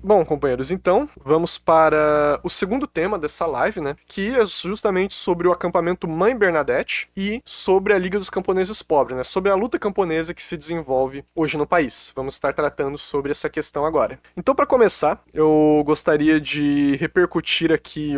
Bom, companheiros, então, vamos para o segundo tema dessa live, né? Que é justamente sobre o acampamento Mãe Bernadette e sobre a Liga dos Camponeses Pobres, né? Sobre a luta camponesa que se desenvolve hoje no país. Vamos estar tratando sobre essa questão agora. Então, para começar, eu gostaria de repercutir aqui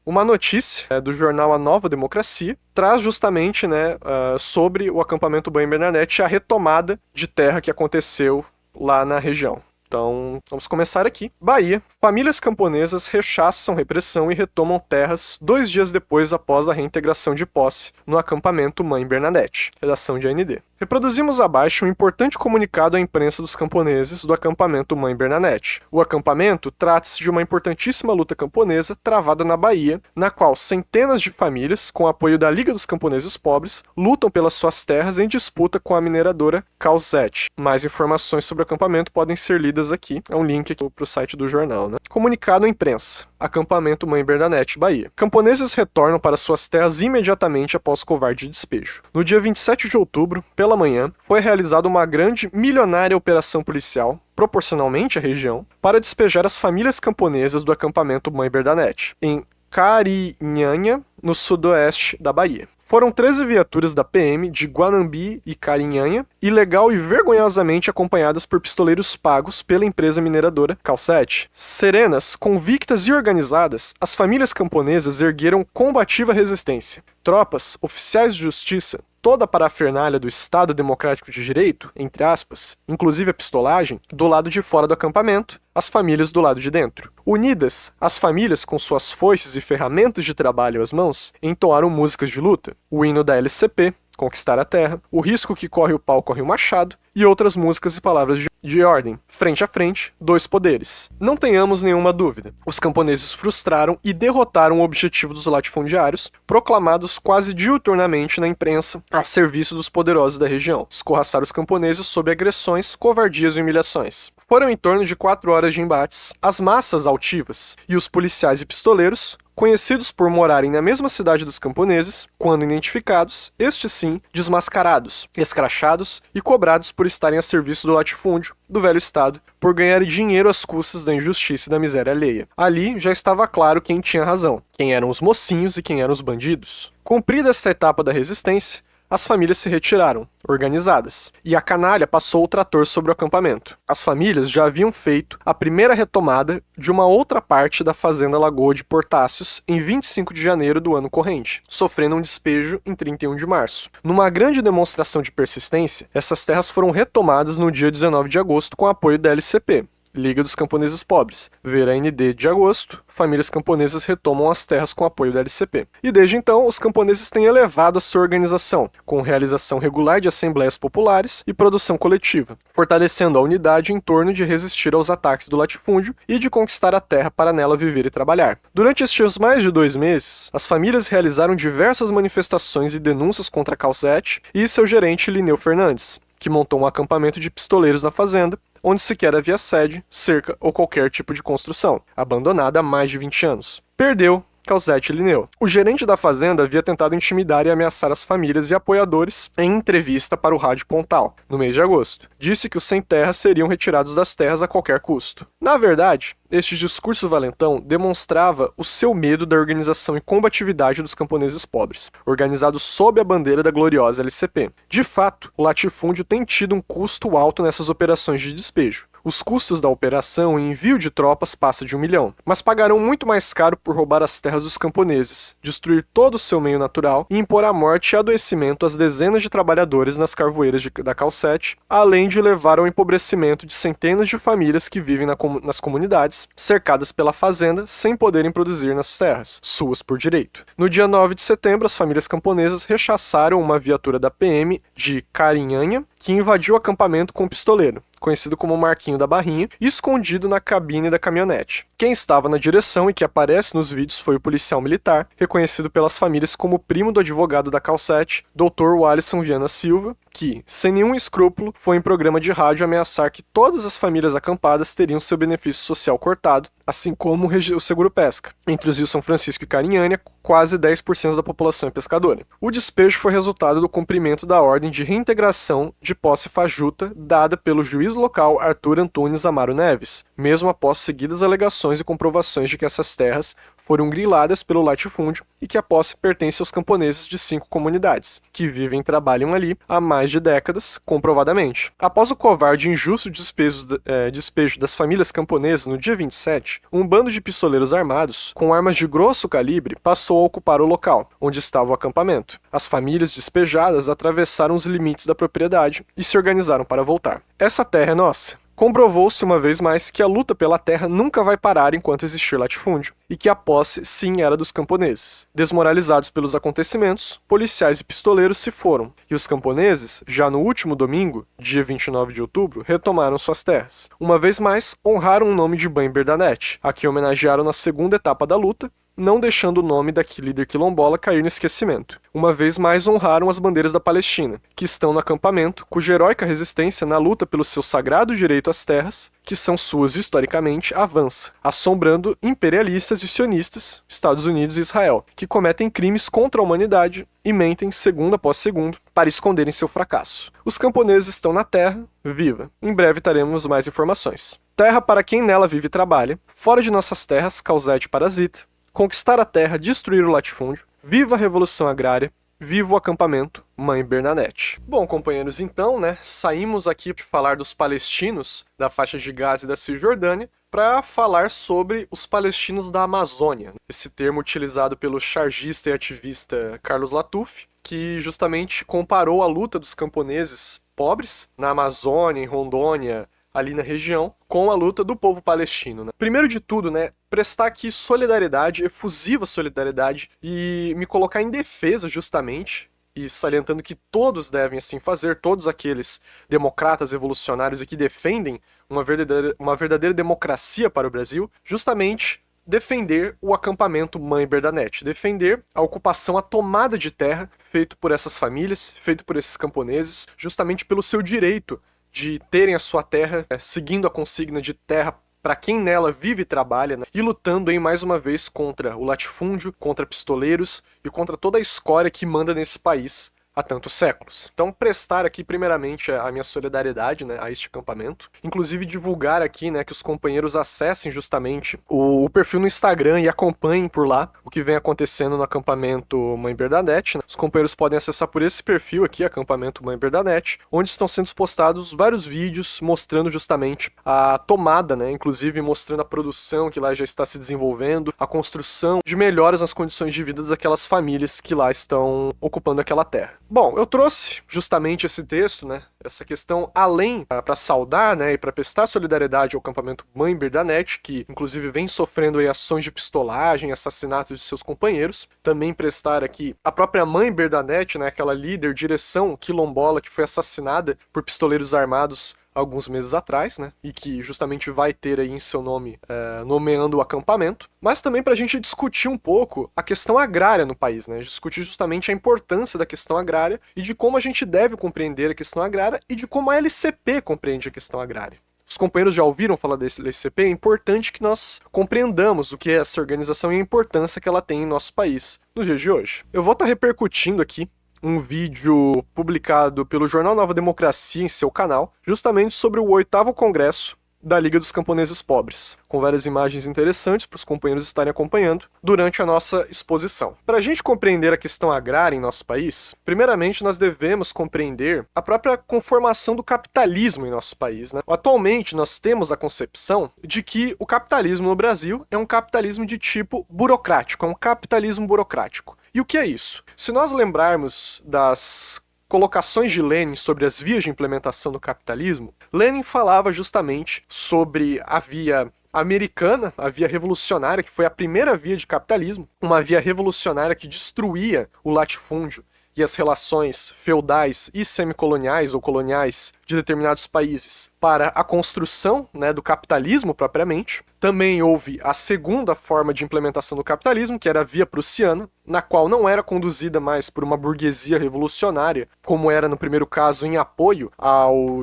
uma notícia do jornal A Nova Democracia. Traz justamente, né, sobre o acampamento Mãe Bernadette e a retomada de terra que aconteceu lá na região. Então, vamos começar aqui. Bahia. Famílias camponesas rechaçam repressão e retomam terras 2 dias depois após a reintegração de posse no acampamento Mãe Bernadette. Redação de AND. Reproduzimos abaixo um importante comunicado à imprensa dos camponeses do acampamento Mãe Bernadette. O acampamento trata-se de uma importantíssima luta camponesa travada na Bahia, na qual centenas de famílias, com apoio da Liga dos Camponeses Pobres, lutam pelas suas terras em disputa com a mineradora Calzete. Mais informações sobre o acampamento podem ser lidas aqui. É um link aqui para o site do jornal, né? Comunicado à imprensa. Acampamento Mãe Bernadette, Bahia. Camponeses retornam para suas terras imediatamente após covarde despejo. No dia 27 de outubro, pela manhã, foi realizada uma grande, milionária operação policial, proporcionalmente à região, para despejar as famílias camponesas do acampamento Mãe Bernadette, em Carinhanha, no sudoeste da Bahia. Foram 13 viaturas da PM de Guanambi e Carinhanha, ilegal e vergonhosamente acompanhadas por pistoleiros pagos pela empresa mineradora Calcete. Serenas, convictas e organizadas, as famílias camponesas ergueram combativa resistência. Tropas, oficiais de justiça, toda a parafernália do Estado Democrático de Direito, entre aspas, inclusive a pistolagem, do lado de fora do acampamento, as famílias do lado de dentro. Unidas, as famílias, com suas foices e ferramentas de trabalho às mãos, entoaram músicas de luta, o hino da LCP, Conquistar a Terra, O Risco que Corre o Pau Corre o Machado, e outras músicas e palavras de ordem. Frente a frente, 2 poderes. Não tenhamos nenhuma dúvida. Os camponeses frustraram e derrotaram o objetivo dos latifundiários, proclamados quase diuturnamente na imprensa a serviço dos poderosos da região. Escorraçar os camponeses sob agressões, covardias e humilhações. Foram em torno de 4 horas de embates. As massas altivas e os policiais e pistoleiros, conhecidos por morarem na mesma cidade dos camponeses, quando identificados, estes sim, desmascarados, escrachados e cobrados por estarem a serviço do latifúndio, do velho Estado, por ganhar dinheiro às custas da injustiça e da miséria alheia. Ali já estava claro quem tinha razão, quem eram os mocinhos e quem eram os bandidos. Cumprida esta etapa da resistência, as famílias se retiraram, organizadas, e a canalha passou o trator sobre o acampamento. As famílias já haviam feito a primeira retomada de uma outra parte da fazenda Lagoa de Portáceos em 25 de janeiro do ano corrente, sofrendo um despejo em 31 de março. Numa grande demonstração de persistência, essas terras foram retomadas no dia 19 de agosto com apoio da LCP, Liga dos Camponeses Pobres. Ver a AND de agosto, famílias camponesas retomam as terras com apoio da LCP. E desde então, os camponeses têm elevado a sua organização, com realização regular de assembleias populares e produção coletiva, fortalecendo a unidade em torno de resistir aos ataques do latifúndio e de conquistar a terra para nela viver e trabalhar. Durante estes mais de 2 meses, as famílias realizaram diversas manifestações e denúncias contra Calzete e seu gerente Lineu Fernandes, que montou um acampamento de pistoleiros na fazenda, onde sequer havia sede, cerca ou qualquer tipo de construção, abandonada há mais de 20 anos. Perdeu Calzete Lineu. O gerente da fazenda havia tentado intimidar e ameaçar as famílias e apoiadores em entrevista para o Rádio Pontal, no mês de agosto. Disse que os sem terra seriam retirados das terras a qualquer custo. Na verdade, este discurso valentão demonstrava o seu medo da organização e combatividade dos camponeses pobres, organizados sob a bandeira da gloriosa LCP. De fato, o latifúndio tem tido um custo alto nessas operações de despejo. Os custos da operação e envio de tropas passa de 1 milhão, mas pagarão muito mais caro por roubar as terras dos camponeses, destruir todo o seu meio natural e impor a morte e adoecimento às dezenas de trabalhadores nas carvoeiras da Calcete, além de levar ao empobrecimento de centenas de famílias que vivem nas comunidades, cercadas pela fazenda, sem poderem produzir nas terras, suas por direito. No dia 9 de setembro, as famílias camponesas rechaçaram uma viatura da PM de Carinhanha, que invadiu o acampamento com um pistoleiro, conhecido como Marquinho da Barrinha, escondido na cabine da caminhonete. Quem estava na direção e que aparece nos vídeos foi o policial militar, reconhecido pelas famílias como primo do advogado da Calcete, Dr. Walisson Viana Silva, que, sem nenhum escrúpulo, foi em programa de rádio ameaçar que todas as famílias acampadas teriam seu benefício social cortado, assim como o seguro pesca. Entre os rios São Francisco e Carinhânia, quase 10% da população é pescadora. O despejo foi resultado do cumprimento da ordem de reintegração de posse fajuta dada pelo juiz local Arthur Antunes Amaro Neves, mesmo após seguidas alegações e comprovações de que essas terras foram griladas pelo latifúndio e que a posse pertence aos camponeses de 5 comunidades, que vivem e trabalham ali há mais de décadas, comprovadamente. Após o covarde e injusto despejo das famílias camponesas no dia 27, um bando de pistoleiros armados, com armas de grosso calibre, passou a ocupar o local, onde estava o acampamento. As famílias despejadas atravessaram os limites da propriedade e se organizaram para voltar. Essa terra é nossa. Comprovou-se uma vez mais que a luta pela terra nunca vai parar enquanto existir latifúndio, e que a posse sim era dos camponeses. Desmoralizados pelos acontecimentos, policiais e pistoleiros se foram, e os camponeses, já no último domingo, dia 29 de outubro, retomaram suas terras. Uma vez mais, honraram o nome de Mãe Bernadette, a quem homenagearam na segunda etapa da luta, não deixando o nome da líder quilombola cair no esquecimento. Uma vez mais honraram as bandeiras da Palestina, que estão no acampamento, cuja heróica resistência na luta pelo seu sagrado direito às terras, que são suas historicamente, avança, assombrando imperialistas e sionistas, Estados Unidos e Israel, que cometem crimes contra a humanidade e mentem segundo após segundo para esconderem seu fracasso. Os camponeses estão na terra, viva. Em breve teremos mais informações. Terra para quem nela vive e trabalha, fora de nossas terras, causete parasita, conquistar a terra, destruir o latifúndio, viva a Revolução Agrária, viva o acampamento Mãe Bernadette. Bom, companheiros, então, saímos aqui de falar dos palestinos da faixa de Gaza e da Cisjordânia para falar sobre os palestinos da Amazônia. Esse termo utilizado pelo chargista e ativista Carlos Latuf, que justamente comparou a luta dos camponeses pobres na Amazônia, em Rondônia, ali na região, com a luta do povo palestino. Primeiro de tudo, prestar aqui solidariedade, efusiva solidariedade, e me colocar em defesa justamente, e salientando que todos devem assim fazer, todos aqueles democratas revolucionários que defendem uma verdadeira democracia para o Brasil, justamente defender o acampamento Mãe Bernadette, defender a ocupação, a tomada de terra feito por essas famílias, feito por esses camponeses, justamente pelo seu direito de terem a sua terra, seguindo a consigna de terra para quem nela vive e trabalha, e lutando aí mais uma vez contra o latifúndio, contra pistoleiros e contra toda a escória que manda nesse país há tantos séculos. Então, prestar aqui primeiramente a minha solidariedade a este acampamento, inclusive divulgar aqui que os companheiros acessem justamente o perfil no Instagram e acompanhem por lá o que vem acontecendo no acampamento Mãe Bernadette. Os companheiros podem acessar por esse perfil aqui, acampamento Mãe Bernadette, onde estão sendo postados vários vídeos mostrando justamente a tomada, inclusive mostrando a produção que lá já está se desenvolvendo, a construção de melhoras nas condições de vida daquelas famílias que lá estão ocupando aquela terra. Bom, eu trouxe justamente esse texto, essa questão, além para saudar, e para prestar solidariedade ao acampamento Mãe Bernadette, que inclusive vem sofrendo aí ações de pistolagem, assassinatos de seus companheiros, também prestar aqui a própria Mãe Bernadette, aquela líder, direção quilombola que foi assassinada por pistoleiros armados alguns meses atrás, e que justamente vai ter aí em seu nome nomeando o acampamento, mas também para a gente discutir um pouco a questão agrária no país, discutir justamente a importância da questão agrária e de como a gente deve compreender a questão agrária e de como a LCP compreende a questão agrária. Os companheiros já ouviram falar desse LCP, é importante que nós compreendamos o que é essa organização e a importância que ela tem em nosso país nos dias de hoje. Eu vou estar repercutindo aqui um vídeo publicado pelo jornal Nova Democracia em seu canal, justamente sobre o 8º Congresso da Liga dos Camponeses Pobres, com várias imagens interessantes para os companheiros estarem acompanhando durante a nossa exposição. Para a gente compreender a questão agrária em nosso país, primeiramente nós devemos compreender a própria conformação do capitalismo em nosso país. Atualmente nós temos a concepção de que o capitalismo no Brasil é um capitalismo de tipo burocrático, é um capitalismo burocrático. E o que é isso? Se nós lembrarmos das colocações de Lenin sobre as vias de implementação do capitalismo, Lenin falava justamente sobre a via americana, a via revolucionária, que foi a primeira via de capitalismo, uma via revolucionária que destruía o latifúndio e as relações feudais e semicoloniais ou coloniais de determinados países para a construção, né, do capitalismo propriamente. Também houve a segunda forma de implementação do capitalismo, que era a via prussiana, na qual não era conduzida mais por uma burguesia revolucionária, como era no primeiro caso em apoio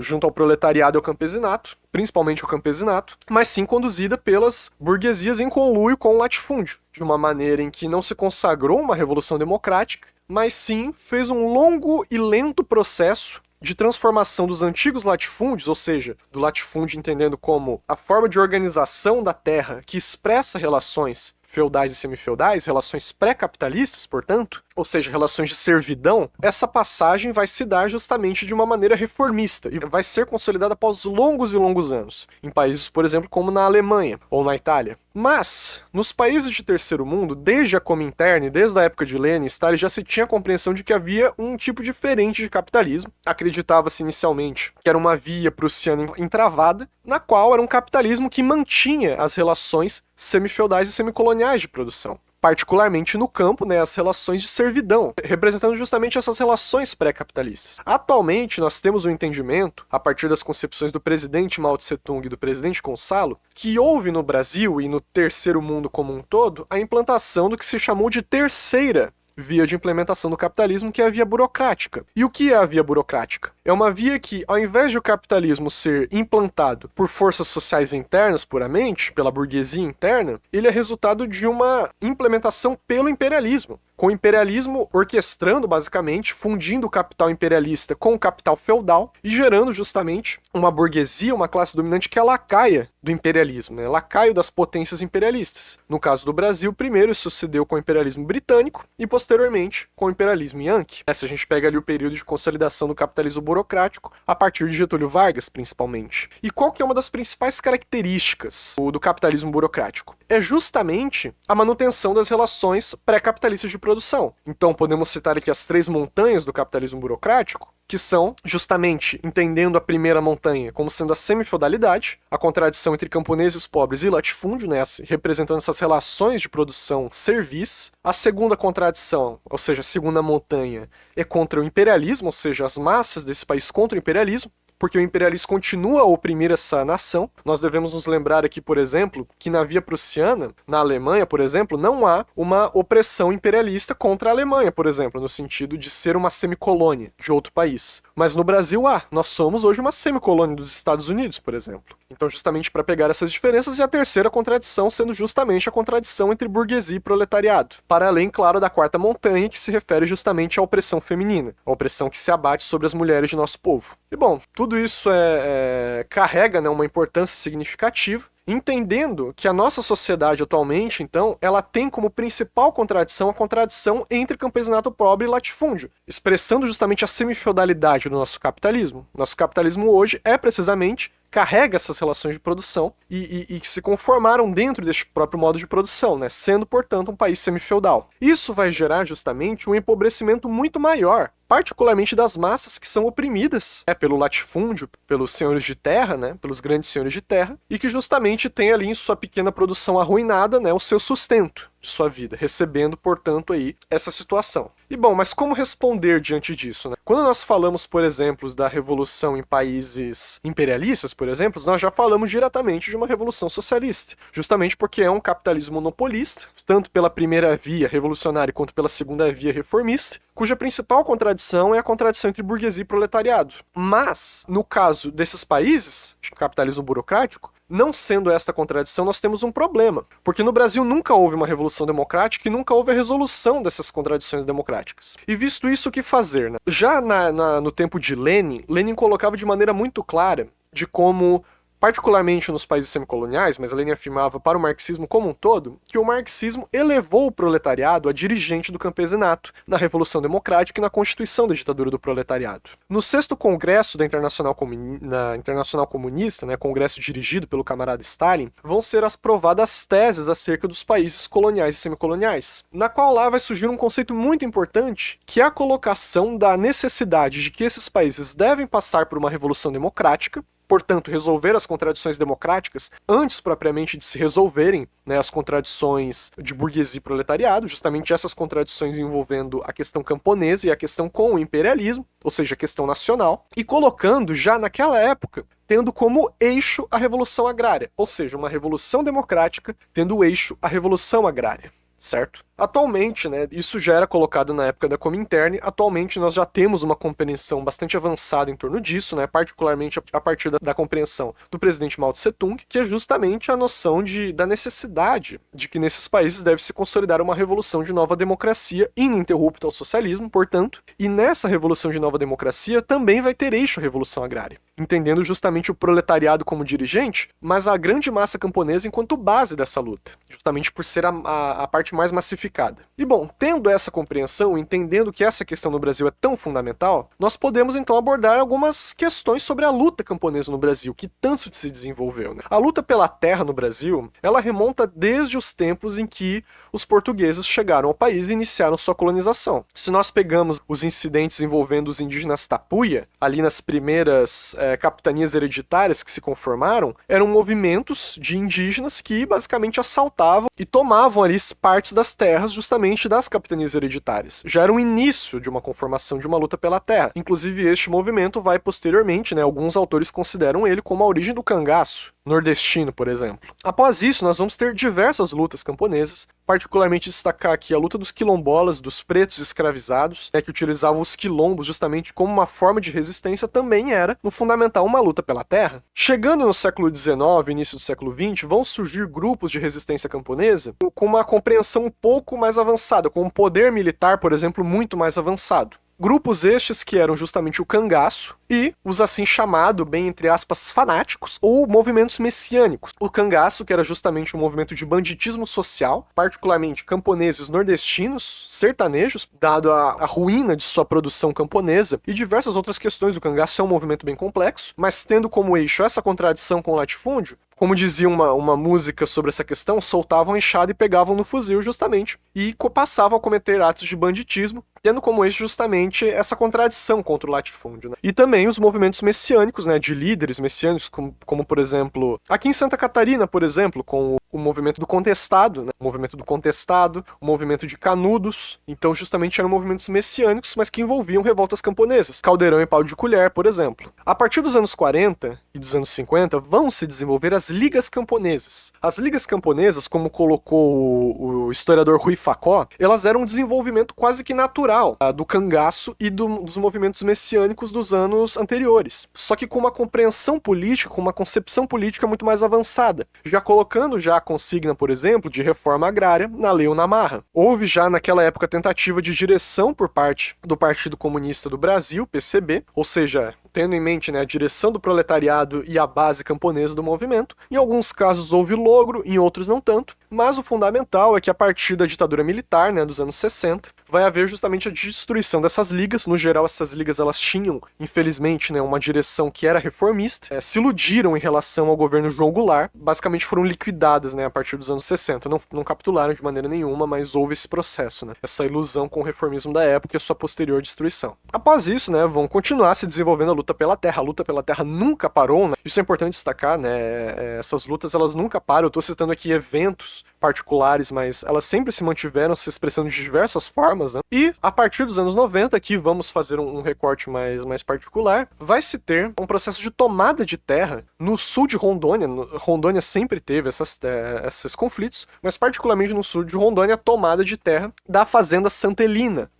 junto ao proletariado e ao campesinato, principalmente o campesinato, mas sim conduzida pelas burguesias em conluio com o latifúndio, de uma maneira em que não se consagrou uma revolução democrática, mas sim fez um longo e lento processo de transformação dos antigos latifúndios, ou seja, do latifúndio entendendo como a forma de organização da terra que expressa relações feudais e semifeudais, relações pré-capitalistas, portanto, ou seja, relações de servidão, essa passagem vai se dar justamente de uma maneira reformista e vai ser consolidada após longos e longos anos, em países, por exemplo, como na Alemanha ou na Itália. Mas, nos países de terceiro mundo, desde a Comintern, desde a época de Lenin e Stalin, já se tinha a compreensão de que havia um tipo diferente de capitalismo. Acreditava-se inicialmente que era uma via prussiana entravada, na qual era um capitalismo que mantinha as relações semifeudais e semicoloniais de produção. Particularmente no campo, né, as relações de servidão, representando justamente essas relações pré-capitalistas. Atualmente, nós temos um entendimento, a partir das concepções do presidente Mao Tse-tung e do presidente Gonçalo, que houve no Brasil e no terceiro mundo como um todo, a implantação do que se chamou de terceira via de implementação do capitalismo, que é a via burocrática. E o que é a via burocrática? É uma via que, ao invés de o capitalismo ser implantado por forças sociais internas puramente, pela burguesia interna, ele é resultado de uma implementação pelo imperialismo, com o imperialismo orquestrando, basicamente, fundindo o capital imperialista com o capital feudal e gerando justamente uma burguesia, uma classe dominante que é lacaia do imperialismo, né? Lacaio das potências imperialistas. No caso do Brasil, primeiro isso sucedeu com o imperialismo britânico e posteriormente com o imperialismo yankee. Se a gente pega ali o período de consolidação do capitalismo burocrático a partir de Getúlio Vargas, principalmente. E qual que é uma das principais características do capitalismo burocrático? É justamente a manutenção das relações pré-capitalistas de produção. Então podemos citar aqui as 3 montanhas do capitalismo burocrático, que são, justamente, entendendo a primeira montanha como sendo a semifeudalidade, a contradição entre camponeses pobres e latifúndio, né, representando essas relações de produção-serviço. A segunda contradição, ou seja, a segunda montanha, é contra o imperialismo, ou seja, as massas desse país contra o imperialismo, porque o imperialismo continua a oprimir essa nação. Nós devemos nos lembrar aqui, por exemplo, que na via prussiana, na Alemanha, por exemplo, não há uma opressão imperialista contra a Alemanha, por exemplo, no sentido de ser uma semicolônia de outro país. Mas no Brasil há. Nós somos hoje uma semicolônia dos Estados Unidos, por exemplo. Então, justamente para pegar essas diferenças, e a terceira contradição sendo justamente a contradição entre burguesia e proletariado. Para além, claro, da quarta montanha, que se refere justamente à opressão feminina, a opressão que se abate sobre as mulheres de nosso povo. E bom, tudo isso carrega, né, uma importância significativa, entendendo que a nossa sociedade atualmente, então, ela tem como principal contradição a contradição entre campesinato pobre e latifúndio, expressando justamente a semifeudalidade do nosso capitalismo. Nosso capitalismo hoje precisamente carrega essas relações de produção e que se conformaram dentro deste próprio modo de produção, né? Sendo, portanto, um país semifeudal. Isso vai gerar justamente um empobrecimento muito maior, particularmente das massas que são oprimidas pelo latifúndio, pelos senhores de terra, né? Pelos grandes senhores de terra, e que justamente tem ali em sua pequena produção arruinada, né? O seu sustento de sua vida, recebendo, portanto, aí essa situação. E bom, mas como responder diante disso, né? Quando nós falamos, por exemplo, da revolução em países imperialistas, por exemplo, nós já falamos diretamente de uma revolução socialista, justamente porque é um capitalismo monopolista, tanto pela primeira via revolucionária quanto pela segunda via reformista, cuja principal contradição é a contradição entre burguesia e proletariado. Mas, no caso desses países, de capitalismo burocrático, não sendo esta contradição, nós temos um problema, porque no Brasil nunca houve uma revolução democrática e nunca houve a resolução dessas contradições democráticas. E visto isso, o que fazer, né? Já no tempo de Lenin, Lenin colocava de maneira muito clara de como, particularmente nos países semicoloniais, mas Lenin afirmava para o marxismo como um todo, que o marxismo elevou o proletariado a dirigente do campesinato na Revolução Democrática e na Constituição da ditadura do proletariado. No 6º Congresso da Internacional Comunista, né, congresso dirigido pelo camarada Stalin, vão ser aprovadas teses acerca dos países coloniais e semicoloniais, na qual lá vai surgir um conceito muito importante, que é a colocação da necessidade de que esses países devem passar por uma revolução democrática portanto, resolver as contradições democráticas antes propriamente de se resolverem, né, as contradições de burguesia e proletariado, justamente essas contradições envolvendo a questão camponesa e a questão com o imperialismo, ou seja, a questão nacional, e colocando já naquela época tendo como eixo a Revolução Agrária, ou seja, uma revolução democrática tendo o eixo a Revolução Agrária, certo? Atualmente, né, isso já era colocado na época da Comintern, atualmente nós já temos uma compreensão bastante avançada em torno disso, né, particularmente a partir da compreensão do presidente Mao Tse-tung, que é justamente a noção da necessidade de que nesses países deve se consolidar uma revolução de nova democracia ininterrupta ao socialismo, portanto, e nessa revolução de nova democracia também vai ter eixo a Revolução Agrária, entendendo justamente o proletariado como dirigente, mas a grande massa camponesa enquanto base dessa luta, justamente por ser a parte mais massificada. E bom, tendo essa compreensão, entendendo que essa questão no Brasil é tão fundamental, nós podemos então abordar algumas questões sobre a luta camponesa no Brasil, que tanto se desenvolveu, né? A luta pela terra no Brasil, ela remonta desde os tempos em que os portugueses chegaram ao país e iniciaram sua colonização. Se nós pegamos os incidentes envolvendo os indígenas Tapuia, ali nas primeiras capitanias hereditárias que se conformaram, eram movimentos de indígenas que basicamente assaltavam e tomavam ali partes das terras justamente das capitanias hereditárias. Já era o início de uma conformação de uma luta pela terra. Inclusive, este movimento vai posteriormente, né, alguns autores consideram ele como a origem do cangaço nordestino, por exemplo. Após isso, nós vamos ter diversas lutas camponesas, particularmente destacar aqui a luta dos quilombolas, dos pretos escravizados, né, que utilizavam os quilombos justamente como uma forma de resistência, também era, no fundamental, uma luta pela terra. Chegando no século XIX, início do século XX, vão surgir grupos de resistência camponesa com uma compreensão um pouco mais avançada, com um poder militar, por exemplo, muito mais avançado. Grupos estes que eram justamente o cangaço e os assim chamado, bem entre aspas, fanáticos ou movimentos messiânicos. O cangaço, que era justamente um movimento de banditismo social, particularmente camponeses nordestinos, sertanejos, dado a ruína de sua produção camponesa e diversas outras questões. O cangaço é um movimento bem complexo, mas tendo como eixo essa contradição com o latifúndio, como dizia uma música sobre essa questão, soltavam a enxada e pegavam no fuzil justamente, e passavam a cometer atos de banditismo, tendo como eixo justamente essa contradição contra o latifúndio, né? E também os movimentos messiânicos, né, de líderes messiânicos, como por exemplo, aqui em Santa Catarina, por exemplo, com o movimento do contestado, né? O movimento do contestado, o movimento de canudos, então justamente eram movimentos messiânicos, mas que envolviam revoltas camponesas, Caldeirão e Pau de Colher, por exemplo. A partir dos anos 40 e dos anos 50, vão se desenvolver as ligas camponesas. As ligas camponesas, como colocou o historiador Rui Facó, elas eram um desenvolvimento quase que natural do cangaço e dos movimentos messiânicos dos anos anteriores. Só que com uma compreensão política, com uma concepção política muito mais avançada, já colocando já a consigna, por exemplo, de reforma agrária na Lei Unamarra. Houve já naquela época tentativa de direção por parte do Partido Comunista do Brasil, PCB, ou seja, tendo em mente, né, a direção do proletariado e a base camponesa do movimento. Em alguns casos houve logro, em outros não tanto, mas o fundamental é que a partir da ditadura militar, né, dos anos 60, vai haver justamente a destruição dessas ligas. No geral, essas ligas elas tinham, infelizmente, né, uma direção que era reformista, se iludiram em relação ao governo João Goulart, basicamente foram liquidadas, né, a partir dos anos 60, não capitularam de maneira nenhuma, mas houve esse processo, né, essa ilusão com o reformismo da época e a sua posterior destruição. Após isso, né, vão continuar se desenvolvendo a luta pela terra. A luta pela terra nunca parou, né? Isso é importante destacar, né? Essas lutas, elas nunca param. Eu tô citando aqui eventos particulares, mas elas sempre se mantiveram se expressando de diversas formas, né? E a partir dos anos 90, aqui vamos fazer um recorte mais particular, vai se ter um processo de tomada de terra no sul de Rondônia. Rondônia sempre teve esses conflitos, mas particularmente no sul de Rondônia, a tomada de terra da Fazenda Santelina,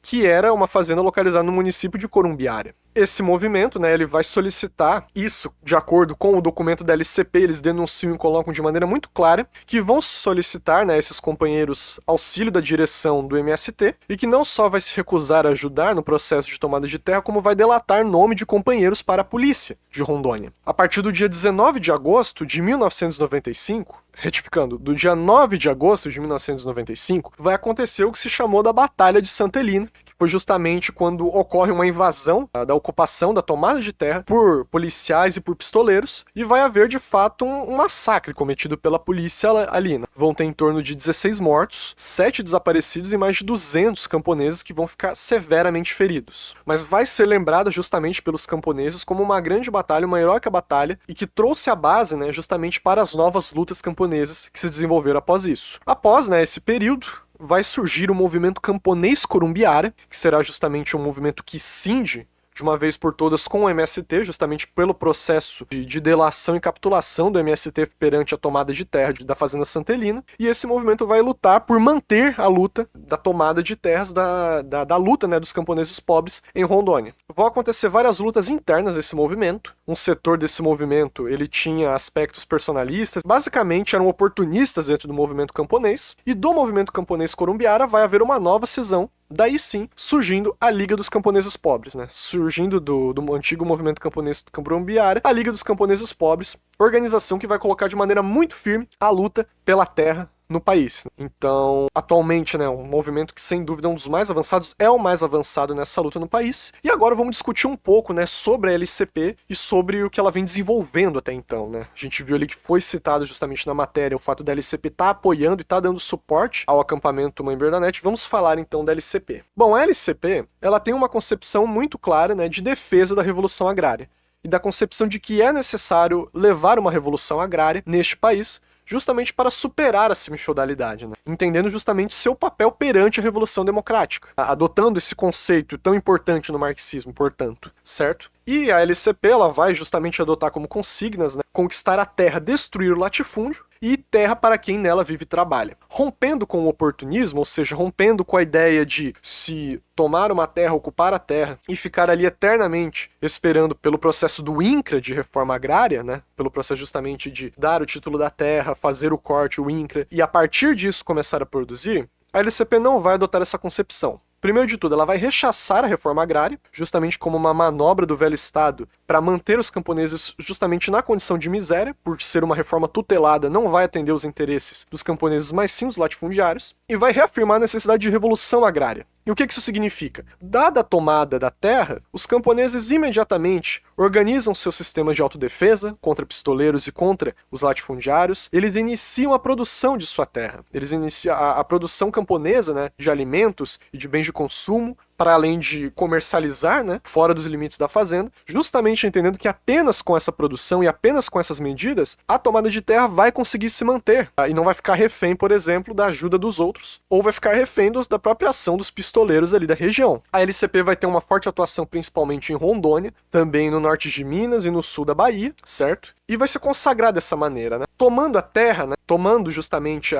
que era uma fazenda localizada no município de Corumbiara. Esse movimento, né, ele vai solicitar isso, de acordo com o documento da LCP, eles denunciam e colocam de maneira muito clara que vão solicitar, né, esses companheiros auxílio da direção do MST e que não só vai se recusar a ajudar no processo de tomada de terra, como vai delatar nome de companheiros para a polícia de Rondônia. A partir do dia 19 de agosto de 1995, retificando, do dia 9 de agosto de 1995, vai acontecer o que se chamou da Batalha de Santa Helena, que foi justamente quando ocorre uma invasão da ocupação, da tomada de terra, por policiais e por pistoleiros, e vai haver, de fato, um massacre cometido pela polícia ali, né? Vão ter em torno de 16 mortos, 7 desaparecidos e mais de 200 camponeses que vão ficar severamente feridos. Mas vai ser lembrada justamente pelos camponeses como uma grande batalha, uma heróica batalha, e que trouxe a base, né, justamente para as novas lutas camponesas que se desenvolveram após isso. Após, né, esse período, vai surgir o movimento camponês Corumbiara, que será justamente um movimento que cinde de uma vez por todas com o MST, justamente pelo processo de delação e capitulação do MST perante a tomada de terra da Fazenda Santa Helena, e esse movimento vai lutar por manter a luta da tomada de terras, da luta, né, dos camponeses pobres em Rondônia. Vão acontecer várias lutas internas desse movimento. Um setor desse movimento, ele tinha aspectos personalistas, basicamente eram oportunistas dentro do movimento camponês, e do movimento camponês Corumbiara vai haver uma nova cisão. Daí sim, surgindo a Liga dos Camponeses Pobres, né? Surgindo do antigo movimento camponês Corumbiara, a Liga dos Camponeses Pobres, organização que vai colocar de maneira muito firme a luta pela terra no país. Então, atualmente, né, um movimento que sem dúvida é um dos mais avançados, é o mais avançado nessa luta no país. E agora vamos discutir um pouco, né, sobre a LCP e sobre o que ela vem desenvolvendo até então, né? A gente viu ali que foi citado justamente na matéria o fato da LCP estar apoiando e estar dando suporte ao acampamento Mãe Bernadette. Vamos falar então da LCP. Bom, a LCP, ela tem uma concepção muito clara, né, de defesa da Revolução Agrária e da concepção de que é necessário levar uma revolução agrária neste país, justamente para superar a semifeudalidade, né? Entendendo justamente seu papel perante a Revolução Democrática, adotando esse conceito tão importante no marxismo, portanto, certo? E a LCP, ela vai justamente adotar como consignas, né, conquistar a terra, destruir o latifúndio e terra para quem nela vive e trabalha. Rompendo com o oportunismo, ou seja, rompendo com a ideia de se tomar uma terra, ocupar a terra e ficar ali eternamente esperando pelo processo do INCRA de reforma agrária, né, pelo processo justamente de dar o título da terra, fazer o corte, o INCRA, e a partir disso começar a produzir, a LCP não vai adotar essa concepção. Primeiro de tudo, ela vai rechaçar a reforma agrária, justamente como uma manobra do velho Estado para manter os camponeses justamente na condição de miséria, por ser uma reforma tutelada, não vai atender os interesses dos camponeses, mas sim os latifundiários, e vai reafirmar a necessidade de revolução agrária. E o que isso significa? Dada a tomada da terra, os camponeses imediatamente organizam seus sistemas de autodefesa contra pistoleiros e contra os latifundiários. Eles iniciam a produção de sua terra. Eles iniciam a produção camponesa, né, de alimentos e de bens de consumo, para além de comercializar, né, fora dos limites da fazenda, justamente entendendo que apenas com essa produção e apenas com essas medidas, a tomada de terra vai conseguir se manter, tá? E não vai ficar refém, por exemplo, da ajuda dos outros, ou vai ficar refém da própria ação dos pistoleiros ali da região. A LCP vai ter uma forte atuação principalmente em Rondônia, também no norte de Minas e no sul da Bahia, certo? E vai se consagrar dessa maneira, né? Tomando a terra, né, tomando justamente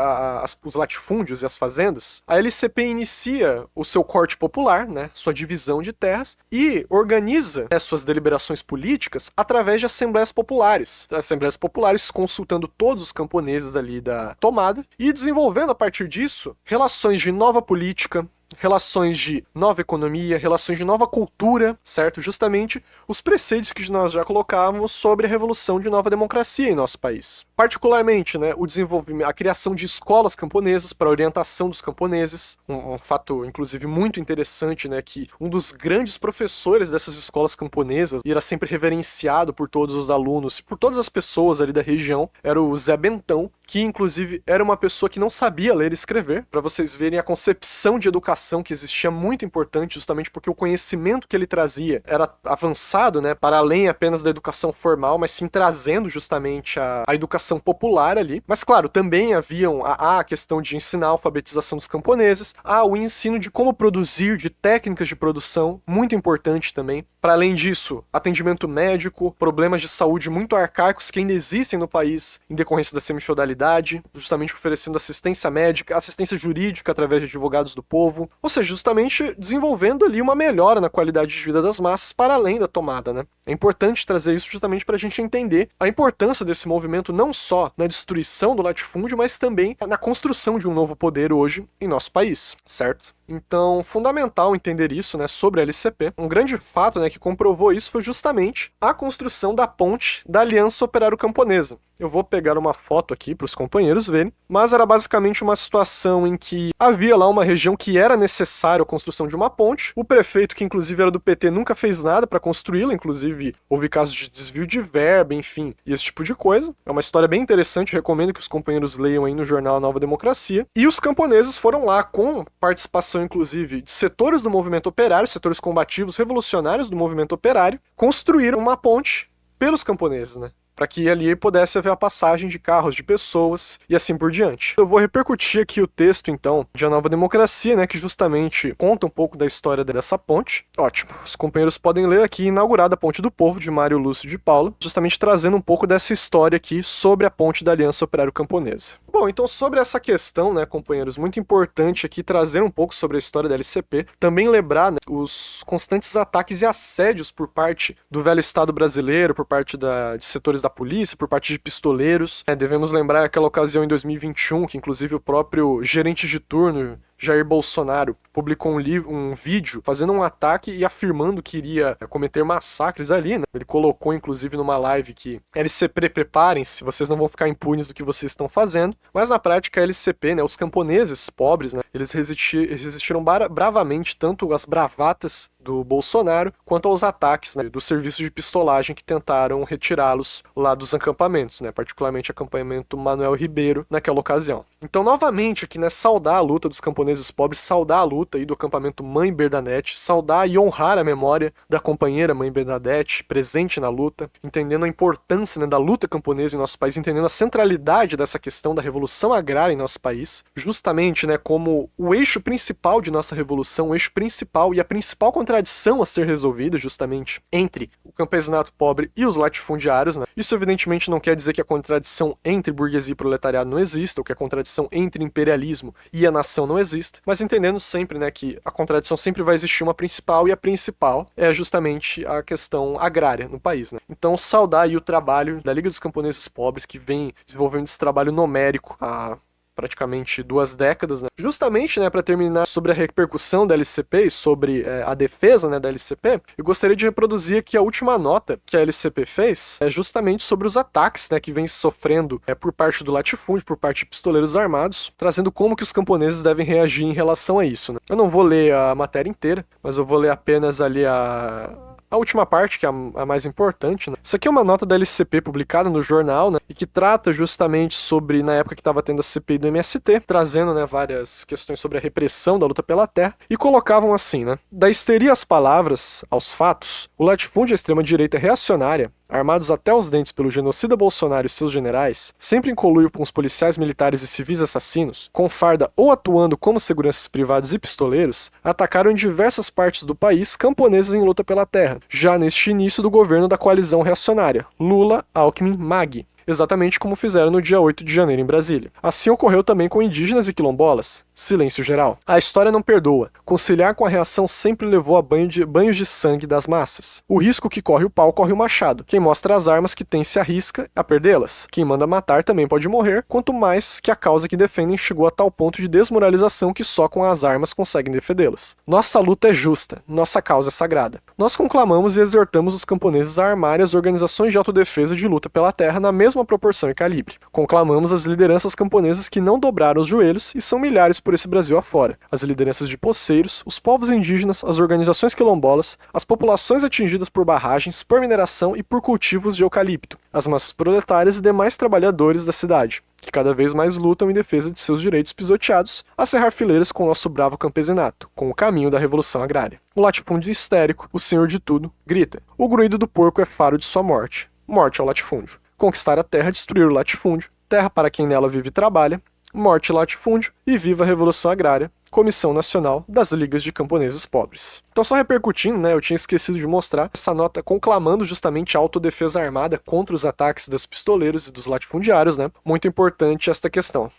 os latifúndios e as fazendas, a LCP inicia o seu corte popular, né, sua divisão de terras, e organiza, né, suas deliberações políticas através de assembleias populares consultando todos os camponeses ali da tomada e desenvolvendo a partir disso relações de nova política, relações de nova economia, relações de nova cultura, certo? Justamente os preceitos que nós já colocávamos sobre a revolução de nova democracia em nosso país. Particularmente, né, o desenvolvimento, a criação de escolas camponesas para orientação dos camponeses, um fato, inclusive, muito interessante, né, que um dos grandes professores dessas escolas camponesas, e era sempre reverenciado por todos os alunos, por todas as pessoas ali da região, era o Zé Bentão, que, inclusive, era uma pessoa que não sabia ler e escrever, para vocês verem a concepção de educação que existia muito importante, justamente porque o conhecimento que ele trazia era avançado, né, para além apenas da educação formal, mas sim trazendo justamente a educação popular ali. Mas claro, também haviam a questão de ensinar a alfabetização dos camponeses, o ensino de como produzir, de técnicas de produção, muito importante também. Para além disso, atendimento médico, problemas de saúde muito arcaicos que ainda existem no país em decorrência da semifeudalidade, justamente oferecendo assistência médica, assistência jurídica através de advogados do povo, ou seja, justamente desenvolvendo ali uma melhora na qualidade de vida das massas para além da tomada, né? É importante trazer isso justamente para a gente entender a importância desse movimento não só na destruição do latifúndio, mas também na construção de um novo poder hoje em nosso país, certo? Então, fundamental entender isso, né, sobre a LCP. Um grande fato, né, que comprovou isso foi justamente a construção da ponte da Aliança Operário Camponesa. Eu vou pegar uma foto aqui para os companheiros verem, mas era basicamente uma situação em que havia lá uma região que era necessária a construção de uma ponte. O prefeito, que inclusive era do PT, nunca fez nada para construí-la, inclusive houve casos de desvio de verba, enfim, e esse tipo de coisa. É uma história bem interessante, recomendo que os companheiros leiam aí no jornal Nova Democracia. E os camponeses foram lá com participação, inclusive, de setores do movimento operário, setores combativos, revolucionários do movimento operário, construíram uma ponte pelos camponeses, né? Para que ali pudesse haver a passagem de carros, de pessoas e assim por diante. Eu vou repercutir aqui o texto, então, de A Nova Democracia, né, que justamente conta um pouco da história dessa ponte. Ótimo, os companheiros podem ler aqui Inaugurada a Ponte do Povo, de Mário Lúcio de Paula, justamente trazendo um pouco dessa história aqui sobre a ponte da Aliança Operário Camponesa. Bom, então sobre essa questão, né, companheiros, muito importante aqui trazer um pouco sobre a história da LCP, também lembrar, né, os constantes ataques e assédios por parte do velho Estado brasileiro, por parte de setores da polícia, por parte de pistoleiros. Devemos lembrar aquela ocasião em 2021, que inclusive o próprio gerente de turno, Jair Bolsonaro, publicou um vídeo fazendo um ataque e afirmando que iria cometer massacres ali, né? Ele colocou, inclusive, numa live que LCP, preparem-se, vocês não vão ficar impunes do que vocês estão fazendo. Mas na prática, a LCP, né, os camponeses pobres, né, eles resistiram bravamente tanto às bravatas do Bolsonaro, quanto aos ataques, né, dos serviços de pistolagem que tentaram retirá-los lá dos acampamentos, né, particularmente o acampamento Manuel Ribeiro naquela ocasião. Então, novamente, aqui, né, saudar a luta dos camponeses pobres, saudar a luta aí do acampamento Mãe Bernadette, saudar e honrar a memória da companheira Mãe Bernadette, presente na luta, entendendo a importância, né, da luta camponesa em nosso país, entendendo a centralidade dessa questão da revolução agrária em nosso país, justamente, né, como o eixo principal de nossa revolução, o eixo principal e a principal contradição a ser resolvida, justamente, entre o campesinato pobre e os latifundiários, né? Isso evidentemente não quer dizer que a contradição entre burguesia e proletariado não exista, ou que a contradição entre imperialismo e a nação não exista, mas entendendo sempre, né, que a contradição sempre vai existir uma principal, e a principal é justamente a questão agrária no país, né? Então, saudar aí o trabalho da Liga dos Camponeses Pobres, que vem desenvolvendo esse trabalho numérico há praticamente 2 décadas, né? Justamente, né, para terminar sobre a repercussão da LCP e sobre a defesa, né, da LCP, eu gostaria de reproduzir aqui a última nota que a LCP fez, justamente sobre os ataques, né, que vem sofrendo por parte do latifúndio, por parte de pistoleiros armados, trazendo como que os camponeses devem reagir em relação a isso, né? Eu não vou ler a matéria inteira, mas eu vou ler apenas ali a última parte, que é a mais importante, né? Isso aqui é uma nota da LCP publicada no jornal, né? E que trata justamente sobre, na época que estava tendo a CPI do MST, trazendo, né, várias questões sobre a repressão da luta pela terra, e colocavam assim, né? Da histeria às palavras, aos fatos, o latifúndio e a extrema-direita reacionária, armados até os dentes pelo genocida Bolsonaro e seus generais, sempre em conluio com os policiais militares e civis assassinos, com farda ou atuando como seguranças privados e pistoleiros, atacaram em diversas partes do país camponeses em luta pela terra, já neste início do governo da coalizão reacionária, Lula, Alckmin, MAG. Exatamente como fizeram no dia 8 de janeiro em Brasília. Assim ocorreu também com indígenas e quilombolas. Silêncio geral. A história não perdoa. Conciliar com a reação sempre levou a banhos de sangue das massas. O risco que corre o pau, corre o machado. Quem mostra as armas que tem se arrisca a perdê-las. Quem manda matar também pode morrer, quanto mais que a causa que defendem chegou a tal ponto de desmoralização que só com as armas conseguem defendê-las. Nossa luta é justa. Nossa causa é sagrada. Nós conclamamos e exortamos os camponeses a armarem as organizações de autodefesa de luta pela terra na mesma proporção e calibre. Conclamamos as lideranças camponesas que não dobraram os joelhos e são milhares por esse Brasil afora. As lideranças de poceiros, os povos indígenas, as organizações quilombolas, as populações atingidas por barragens, por mineração e por cultivos de eucalipto, as massas proletárias e demais trabalhadores da cidade, que cada vez mais lutam em defesa de seus direitos pisoteados, a cerrar fileiras com o nosso bravo campesinato, com o caminho da revolução agrária. O latifúndio histérico, o senhor de tudo, grita: o grunhido do porco é faro de sua morte. Morte ao latifúndio. Conquistar a terra, destruir o latifúndio, terra para quem nela vive e trabalha, morte latifúndio e viva a Revolução Agrária, Comissão Nacional das Ligas de Camponeses Pobres. Então, só repercutindo, né, eu tinha esquecido de mostrar essa nota conclamando justamente a autodefesa armada contra os ataques dos pistoleiros e dos latifundiários, né? Muito importante esta questão.